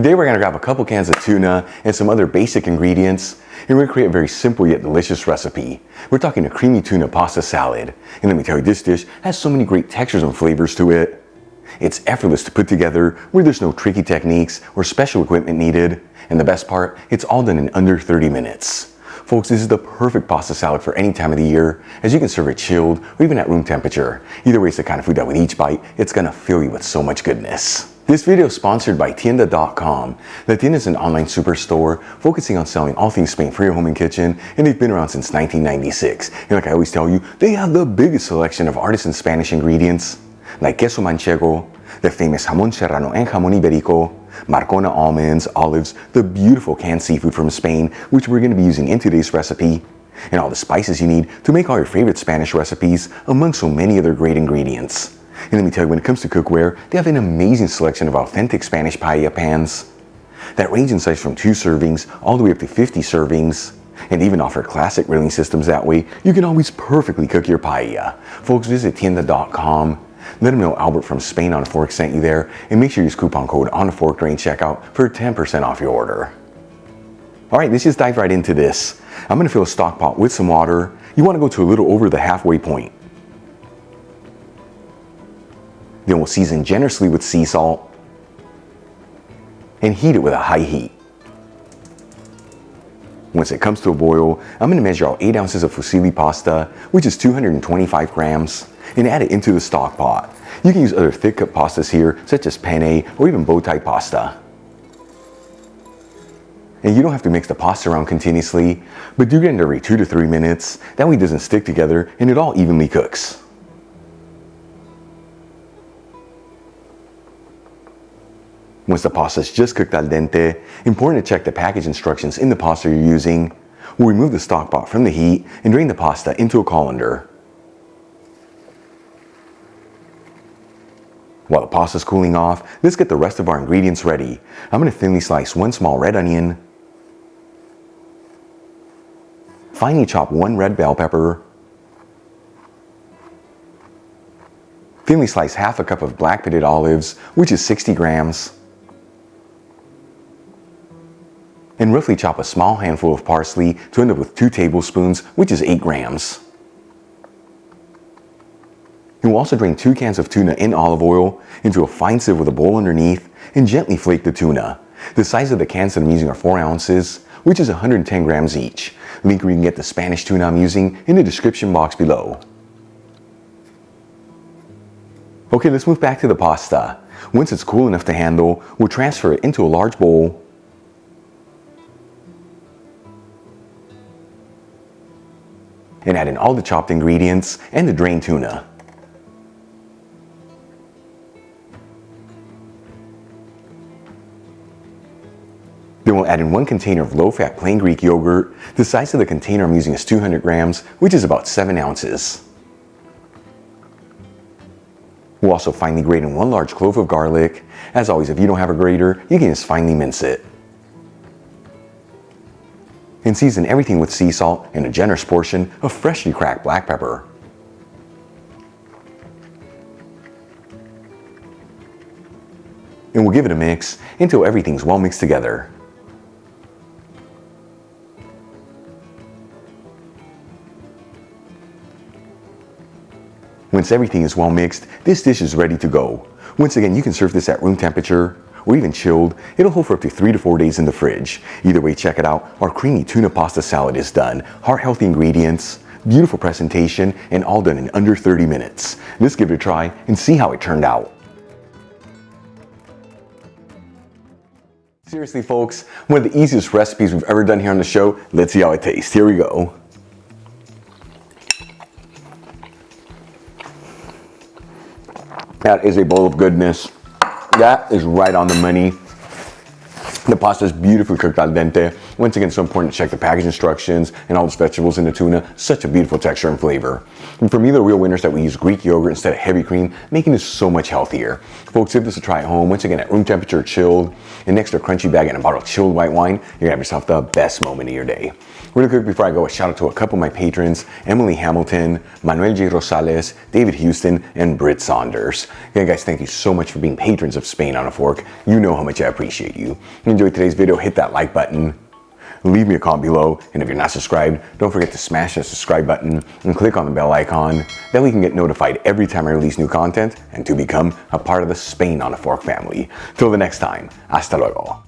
Today we're going to grab a couple cans of tuna and some other basic ingredients, and we're going to create a very simple yet delicious recipe. We're talking a creamy tuna pasta salad. And let me tell you, this dish has so many great textures and flavors to it. It's effortless to put together, where there's no tricky techniques or special equipment needed. And the best part, it's all done in under 30 minutes. Folks, this is the perfect pasta salad for any time of the year, as you can serve it chilled or even at room temperature. Either way, it's the kind of food that with each bite, it's going to fill you with so much goodness. This video is sponsored by Tienda.com. The Tienda is an online superstore focusing on selling all things Spain for your home and kitchen, and they've been around since 1996. And like I always tell you, they have the biggest selection of artisan Spanish ingredients, like queso manchego, the famous jamón serrano and jamón iberico, Marcona almonds, olives, the beautiful canned seafood from Spain, which we're going to be using in today's recipe, and all the spices you need to make all your favorite Spanish recipes, among so many other great ingredients. And let me tell you, when it comes to cookware, they have an amazing selection of authentic Spanish paella pans that range in size from 2 servings all the way up to 50 servings, and even offer classic grilling systems. That way you can always perfectly cook your paella. Folks, visit Tienda.com. Let them know Albert from Spain on a Fork sent you there, and make sure you use coupon code on the Fork during checkout for 10% off your order. Alright, let's just dive right into this. I'm going to fill a stock pot with some water. You want to go to a little over the halfway point. Then we'll season generously with sea salt and heat it with a high heat. Once it comes to a boil, I'm going to measure out 8 ounces of fusilli pasta, which is 225 grams, and add it into the stock pot. You can use other thick cut pastas here, such as penne or even bow tie pasta. And you don't have to mix the pasta around continuously, but do it every 2 to 3 minutes. That way it doesn't stick together and it all evenly cooks. Once the pasta is just cooked al dente, important to check the package instructions in the pasta you're using. We'll remove the stock pot from the heat and drain the pasta into a colander. While the pasta is cooling off, let's get the rest of our ingredients ready. I'm going to thinly slice 1 small red onion, finely chop 1 red bell pepper, thinly slice half a cup of black pitted olives, which is 60 grams, and roughly chop a small handful of parsley to end up with 2 tablespoons, which is 8 grams. And we'll also drain 2 cans of tuna in olive oil into a fine sieve with a bowl underneath and gently flake the tuna. The size of the cans that I'm using are 4 ounces, which is 110 grams each. Link where you can get the Spanish tuna I'm using in the description box below. Okay, let's move back to the pasta. Once it's cool enough to handle, we'll transfer it into a large bowl. And add in all the chopped ingredients and the drained tuna. Then we'll add in 1 container of low-fat plain Greek yogurt. The size of the container I'm using is 200 grams, which is about 7 ounces. We'll also finely grate in 1 large clove of garlic. As always, if you don't have a grater, you can just finely mince it. And season everything with sea salt and a generous portion of freshly cracked black pepper. And we'll give it a mix until everything's well mixed together. Once everything is well mixed, this dish is ready to go. Once again, you can serve this at room temperature or even chilled. It'll hold for up to 3 to 4 days in the fridge. Either way, check it out. Our creamy tuna pasta salad is done. Heart-healthy ingredients, beautiful presentation, and all done in under 30 minutes. Let's give it a try and see how it turned out. Seriously, folks, one of the easiest recipes we've ever done here on the show. Let's see how it tastes. Here we go. That is a bowl of goodness. That is right on the money. The pasta is beautifully cooked al dente. Once again, so important to check the package instructions and all those vegetables in the tuna. Such a beautiful texture and flavor. And for me, the real winner is that we use Greek yogurt instead of heavy cream, making this so much healthier. Folks, give this a try at home. Once again, at room temperature, chilled, and next to a crunchy bag and a bottle of chilled white wine, you're gonna have yourself the best moment of your day. Really quick before I go, a shout out to a couple of my patrons, Emily Hamilton, Manuel J. Rosales, David Houston, and Britt Saunders. Again, guys, thank you so much for being patrons of Spain on a Fork. You know how much I appreciate you. If you enjoyed today's video, hit that like button, leave me a comment below, and if you're not subscribed, don't forget to smash that subscribe button and click on the bell icon. That way you can get notified every time I release new content and to become a part of the Spain on a Fork family. Till the next time, hasta luego.